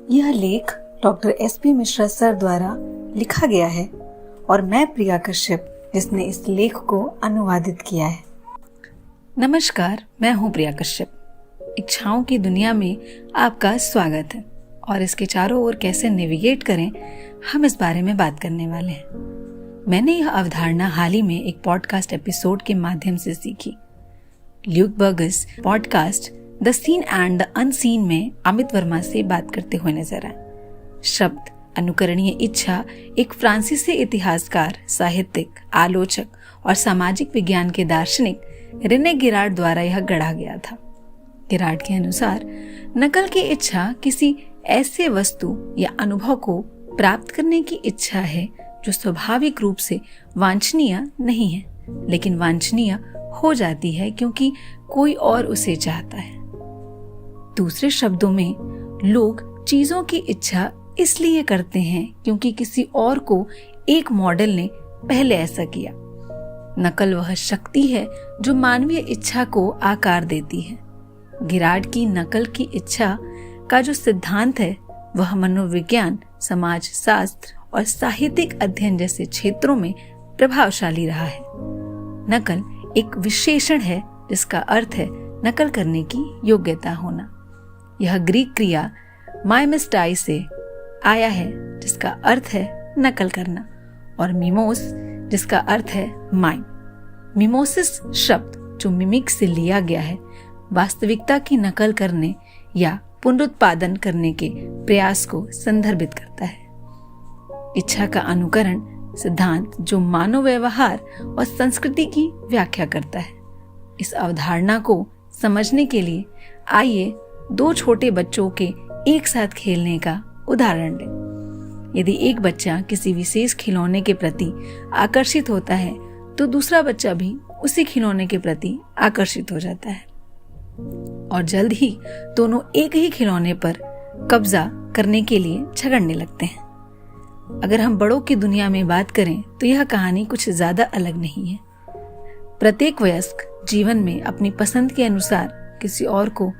यह लेख doctor SP. Mishra sir द्वारा लिखा गया है और मैं प्रिया कश्यप जिसने इस लेख को अनुवादित किया है। नमस्कार, मैं हूँ प्रिया कश्यप। इच्छाओं की दुनिया में आपका स्वागत है और इसके चारों ओर कैसे नेविगेट करें, हम इस बारे में बात करने वाले हैं। मैंने यह अवधारणा हाल ही में एक पॉडकास्ट एपिसोड के माध्यम से सीखी। Luke Burgis podcast the seen and the unseen में अमित वर्मा से बात करते हुए नजर आए। शब्द अनुकरणीय इच्छा एक फ्रांसीसी इतिहासकार, साहित्यिक, आलोचक और सामाजिक विज्ञान के दार्शनिक रेने गिरार्ड द्वारा यह गढ़ा गया था। गिरार्ड के अनुसार नकल की इच्छा किसी ऐसे वस्तु या अनुभव को प्राप्त करने की इच्छा है जो स्वाभाविक रूप से वांछनीय नहीं है, लेकिन वांछनीय हो जाती है क्योंकि कोई और उसे चाहता है। दूसरे शब्दों में, लोग चीजों की इच्छा इसलिए करते हैं क्योंकि किसी और को एक मॉडल ने पहले ऐसा किया। नकल वह शक्ति है जो मानवीय इच्छा को आकार देती है। गिरार्ड की नकल की इच्छा का जो सिद्धांत है वह मनोविज्ञान, समाज शास्त्र और साहित्यिक अध्ययन जैसे क्षेत्रों में प्रभावशाली रहा है। नकल एक विशेषण है जिसका अर्थ है नकल करने की योग्यता होना। यह ग्रीक क्रिया माइमेस्टाई से आया है जिसका अर्थ है नकल करना, और मिमोस जिसका अर्थ है माइम। मिमोसिस शब्द जो मिमिक से लिया गया है, वास्तविकता की नकल करने या पुनरुत्पादन करने के प्रयास को संदर्भित करता है। इच्छा का अनुकरण सिद्धांत जो मानव व्यवहार और संस्कृति की व्याख्या करता है। इस अवधारणा को समझने के लिए आइए दो छोटे बच्चों के एक साथ खेलने का उदाहरण लें। यदि एक बच्चा किसी विशेष खिलौने के प्रति आकर्षित होता है तो दूसरा बच्चा भी उसी खिलौने के प्रति आकर्षित हो जाता है और जल्द ही दोनों एक ही खिलौने पर कब्जा करने के लिए झगड़ने लगते हैं। अगर हम बड़ों की दुनिया में बात करें तो यह कहानी कुछ ज्यादा अलग नहीं है। प्रत्येक वयस्क जीवन में अपनी पसंद के अनुसार किसी और को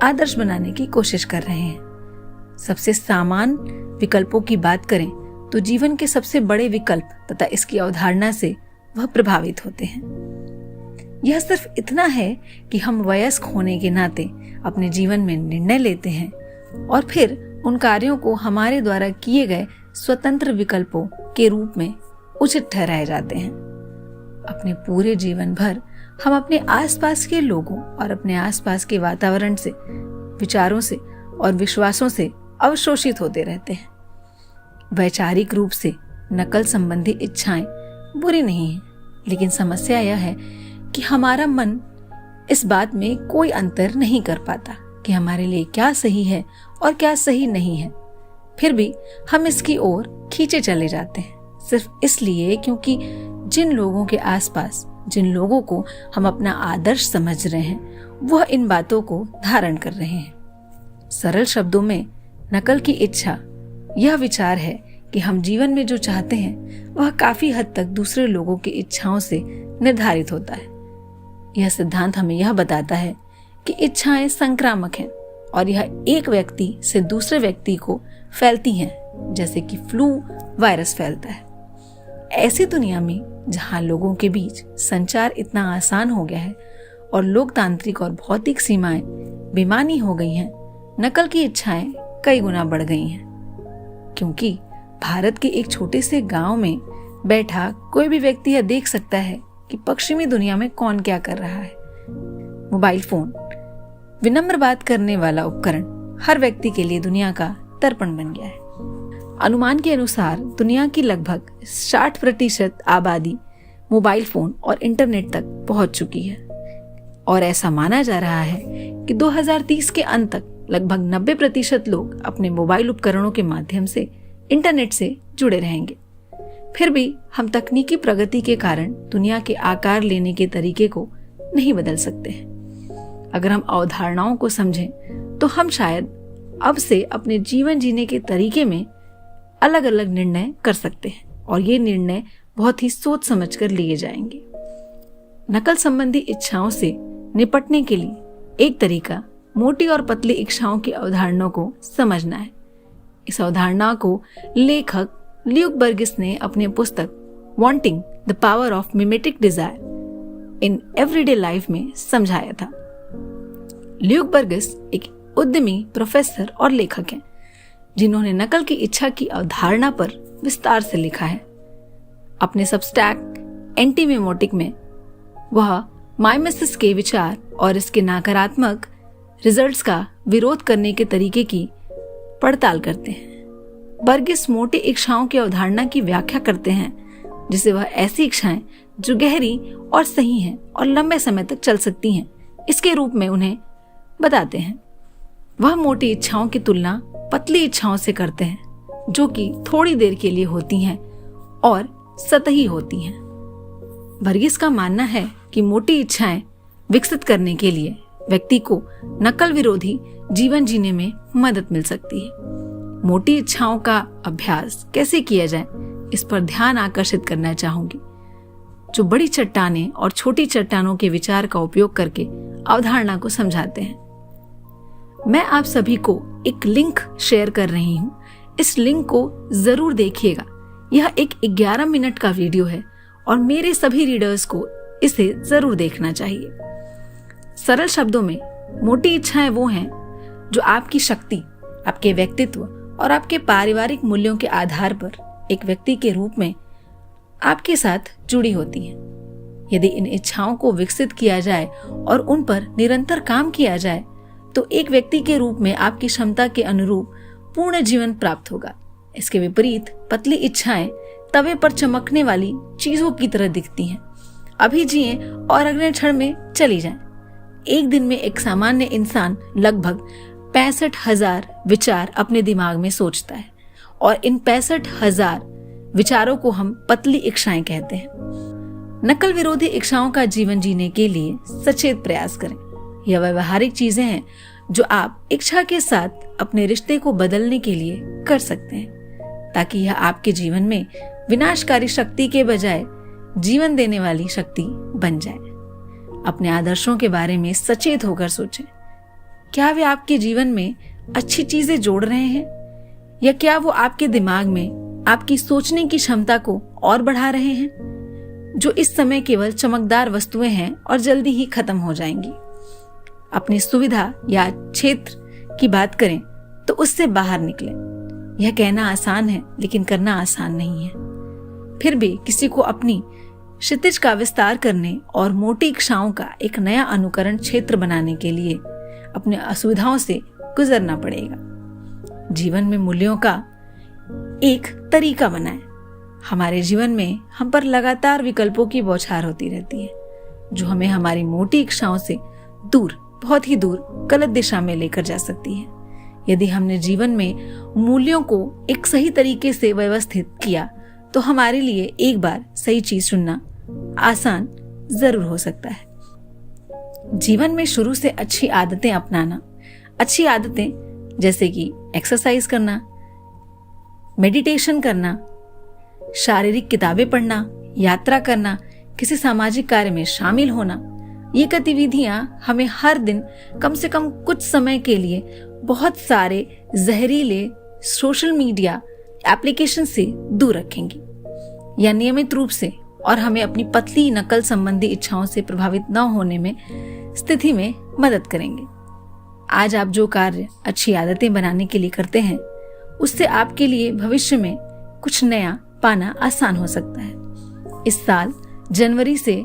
आदर्श बनाने की कोशिश कर रहे हैं। सबसे सामान्य विकल्पों की बात करें तो जीवन के सबसे बड़े विकल्प तथा इसकी अवधारणा से वह प्रभावित होते हैं। यह सिर्फ इतना है कि हम वयस्क होने के नाते अपने जीवन में निर्णय लेते हैं और फिर उन कार्यों को हमारे द्वारा किए गए स्वतंत्र विकल्पों के रूप में उचित ठहराए जाते हैं। अपने पूरे जीवन भर हम अपने आसपास के लोगों और अपने आसपास के वातावरण से, विचारों से और विश्वासों से अवशोषित होते रहते हैं। वैचारिक रूप से नकल संबंधी इच्छाएं बुरी नहीं हैं, लेकिन समस्या यह है कि हमारा मन इस बात में कोई अंतर नहीं कर पाता कि हमारे लिए क्या सही है और क्या सही नहीं है। फिर भी हम इसकी ओर खींचे चले जाते हैं, सिर्फ इसलिए क्योंकि जिन लोगों के आसपास, जिन लोगों को हम अपना आदर्श समझ रहे हैं, वह इन बातों को धारण कर रहे हैं। सरल शब्दों में, नकल की इच्छा यह विचार है कि हम जीवन में जो चाहते हैं वह काफी हद तक दूसरे लोगों की इच्छाओं से निर्धारित होता है। यह सिद्धांत हमें यह बताता है कि इच्छाएं संक्रामक हैं और यह एक व्यक्ति से दूसरे व्यक्ति को फैलती हैं, जैसे कि फ्लू वायरस फैलता है। ऐसी दुनिया में जहां लोगों के बीच संचार इतना आसान हो गया है और लोकतांत्रिक और भौतिक सीमाएं बेमानी हो गई हैं, नकल की इच्छाएं कई गुना बढ़ गई हैं। क्योंकि भारत के एक छोटे से गांव में बैठा कोई भी व्यक्ति यह देख सकता है कि पश्चिमी दुनिया में कौन क्या कर रहा है। मोबाइल फोन, विनम्र बात करने वाला उपकरण, हर व्यक्ति के लिए दुनिया का दर्पण बन गया है। अनुमान के अनुसार दुनिया की लगभग 60% आबादी मोबाइल फोन और इंटरनेट तक पहुंच चुकी है और ऐसा माना जा रहा है कि 2030 के अंत तक लगभग 90% लोग अपने मोबाइल उपकरणों के माध्यम से इंटरनेट से जुड़े रहेंगे। फिर भी हम तकनीकी प्रगति के कारण दुनिया के आकार लेने के तरीके को नहीं बदल सकते हैं। अगर हम अवधारणाओं को समझें तो हम शायद अब से अपने जीवन जीने के तरीके में अलग अलग निर्णय कर सकते हैं और ये निर्णय बहुत ही सोच समझकर लिए जाएंगे। नकल संबंधी इच्छाओं से निपटने के लिए एक तरीका मोटी और पतली इच्छाओं की अवधारणा को समझना है। इस अवधारणा को लेखक ल्यूक बर्गिस ने अपने पुस्तक wanting the power of mimetic desire in everyday life में समझाया था। ल्यूक बर्गिस एक उद्यमी, प्रोफेसर और लेखक हैं, जिन्होंने नकल की इच्छा की अवधारणा पर विस्तार से लिखा है। अपने सबस्टैक एंटीमिमोटिक में वह माइमेसिस के विचार और इसके नकारात्मक रिजल्ट्स का विरोध करने के तरीके की पड़ताल करते हैं। बर्गिस मोटी इच्छाओं की अवधारणा की व्याख्या करते हैं, जिसे वह ऐसी इच्छाएं जो गहरी और सही हैं और लंबे समय तक चल सकती हैं, इसके रूप में उन्हें बताते हैं। वह मोटी इच्छाओं की तुलना पतली इच्छाओं से करते हैं, जो कि थोड़ी देर के लिए होती हैं और सतही होती हैं। बर्गिस का मानना है कि मोटी इच्छाएं विकसित करने के लिए व्यक्ति को नकल विरोधी जीवन जीने में मदद मिल सकती है। मोटी इच्छाओं का अभ्यास कैसे किया जाए, इस पर ध्यान आकर्षित करना चाहूंगी, जो बड़ी चट्टानें और छोटी चट्टानों के विचार का उपयोग करके अवधारणा को समझाते हैं। मैं आप सभी को एक लिंक शेयर कर रही हूं, इस लिंक को जरूर देखिएगा। यह एक 11 मिनट का वीडियो है और मेरे सभी रीडर्स को इसे जरूर देखना चाहिए। सरल शब्दों में, मोटी इच्छाएं वो हैं जो आपकी शक्ति, आपके व्यक्तित्व और आपके पारिवारिक मूल्यों के आधार पर एक व्यक्ति के रूप में आपके साथ जुड़ी होती हैं। यदि इन इच्छाओं को विकसित किया जाए और उन पर निरंतर काम किया जाए, तो एक व्यक्ति के रूप में आपकी क्षमता के अनुरूप पूर्ण जीवन प्राप्त होगा। इसके विपरीत पतली इच्छाएं तवे पर चमकने वाली चीजों की तरह दिखती हैं। अभी जिएं और अगले क्षण में चली जाएं। एक दिन में एक सामान्य इंसान लगभग 65,000 विचार अपने दिमाग में सोचता है और इन 65,000 विचारों को हम पतली इच्छाएं कहते हैं। नकल विरोधी इच्छाओं का जीवन जीने के लिए सचेत प्रयास करें। यह व्यवहारिक चीजें हैं जो आप इच्छा के साथ अपने रिश्ते को बदलने के लिए कर सकते हैं, ताकि यह आपके जीवन में विनाशकारी शक्ति के बजाय जीवन देने वाली शक्ति बन जाए। अपने आदर्शों के बारे में सचेत होकर सोचें। क्या वे आपके जीवन में अच्छी चीजें जोड़ रहे हैं, या क्या वो आपके दिमाग में आपकी सोचने की क्षमता को और बढ़ा रहे हैं, जो इस समय केवल चमकदार वस्तुएं हैं और जल्दी ही खत्म हो जाएंगी। अपनी सुविधा या क्षेत्र की बात करें तो उससे बाहर निकलें। यह कहना आसान है, लेकिन करना आसान नहीं है। फिर भी किसी को अपनी क्षितिज का विस्तार करने और मोटी इच्छाओं का एक नया अनुकरण क्षेत्र बनाने के लिए अपने असुविधाओं से गुजरना पड़ेगा। जीवन में मूल्यों का एक तरीका बनाएं। हमारे जीवन में हम पर लगातार विकल्पों की बौछार होती रहती है, जो हमें हमारी मोटी इच्छाओं से दूर, बहुत ही दूर, गलत दिशा में लेकर जा सकती है। यदि हमने जीवन में मूल्यों को एक सही तरीके से व्यवस्थित किया, तो हमारे लिए एक बार सही चीज चुनना आसान जरूर हो सकता है। जीवन में शुरू से अच्छी आदतें अपनाना, अच्छी आदतें जैसे कि एक्सरसाइज करना, मेडिटेशन करना, शारीरिक किताबें पढ़ना, यात्रा करना, किसी सामाजिक कार्य में शामिल होना, ये गतिविधियां हमें हर दिन कम से कम कुछ समय के लिए बहुत सारे जहरीले सोशल मीडिया एप्लीकेशन से दूर रखेंगी, या नियमित रूप से, और हमें अपनी पतली नकल संबंधी इच्छाओं से प्रभावित न होने में स्थिति में मदद करेंगे। आज आप जो कार्य अच्छी आदतें बनाने के लिए करते हैं, उससे आपके लिए भविष्य में कुछ नया पाना आसान हो सकता है। इस साल जनवरी से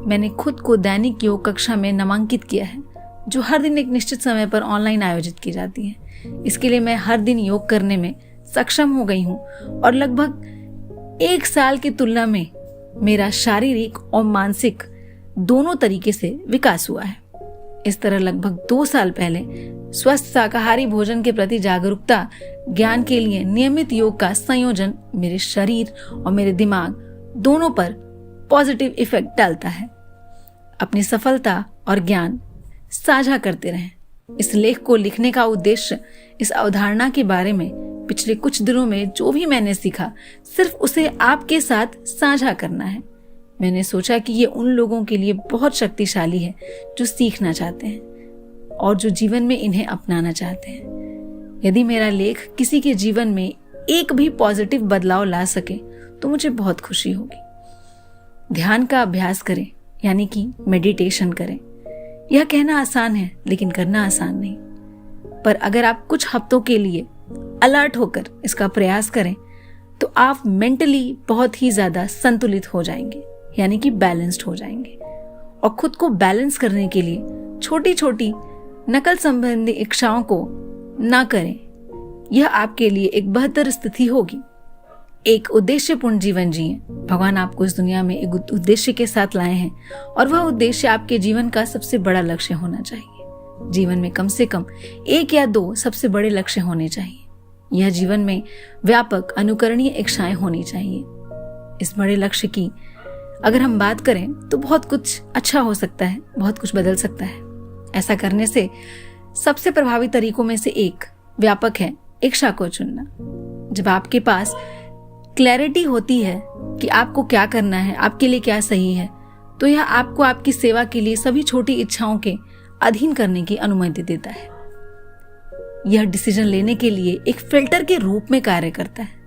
मैंने खुद को दैनिक योग कक्षा में नामांकित किया है, जो हर दिन एक निश्चित समय पर ऑनलाइन आयोजित की जाती है। इसके लिए मैं हर दिन योग करने में सक्षम हो गई हूँ और लगभग 1 साल की तुलना में मेरा शारीरिक और मानसिक दोनों तरीके से विकास हुआ है। इस तरह लगभग 2 साल पहले स्वस्थ शाकाहारी भोजन के प्रति जागरूकता ज्ञान के लिए नियमित योग का संयोजन मेरे शरीर और मेरे दिमाग दोनों पर पॉजिटिव इफेक्ट डालता है। अपनी सफलता और ज्ञान साझा करते रहें। इस लेख को लिखने का उद्देश्य इस अवधारणा के बारे में पिछले कुछ दिनों में जो भी मैंने सीखा, सिर्फ उसे आपके साथ साझा करना है। मैंने सोचा कि ये उन लोगों के लिए बहुत शक्तिशाली है जो सीखना चाहते हैं और जो जीवन में इन्हें अपनाना चाहते हैं। यदि मेरा लेख किसी के जीवन में एक भी पॉजिटिव बदलाव ला सके तो मुझे बहुत खुशी होगी। ध्यान का अभ्यास करें, यानी कि मेडिटेशन करें। यह कहना आसान है लेकिन करना आसान नहीं। पर अगर आप कुछ हफ्तों के लिए अलर्ट होकर इसका प्रयास करें तो आप मेंटली बहुत ही ज्यादा संतुलित हो जाएंगे, यानी कि बैलेंस्ड हो जाएंगे। और खुद को बैलेंस करने के लिए छोटी छोटी नकल संबंधी इच्छाओं को ना करें। यह आपके लिए एक बेहतर स्थिति होगी। एक उद्देश्यपूर्ण जीवन जिए। भगवान आपको इस दुनिया में एक उद्देश्य के साथ लाए हैं और वह उद्देश्य आपके जीवन का सबसे बड़ा लक्ष्य होना चाहिए। जीवन में कम से कम 1 या 2 सबसे बड़े लक्ष्य होने चाहिए। यह जीवन में व्यापक अनुकरणीय इच्छाएं होनी चाहिए। इस बड़े लक्ष्य की अगर हम बात करें तो बहुत कुछ अच्छा हो सकता है, बहुत कुछ बदल सकता है। ऐसा करने से सबसे प्रभावी तरीकों में से एक व्यापक है इच्छा को चुनना। जब आपके पास क्लैरिटी होती है कि आपको क्या करना है, आपके लिए क्या सही है, तो यह आपको आपकी सेवा के लिए सभी छोटी इच्छाओं के अधीन करने की अनुमति देता है। यह डिसीजन लेने के लिए एक फिल्टर के रूप में कार्य करता है।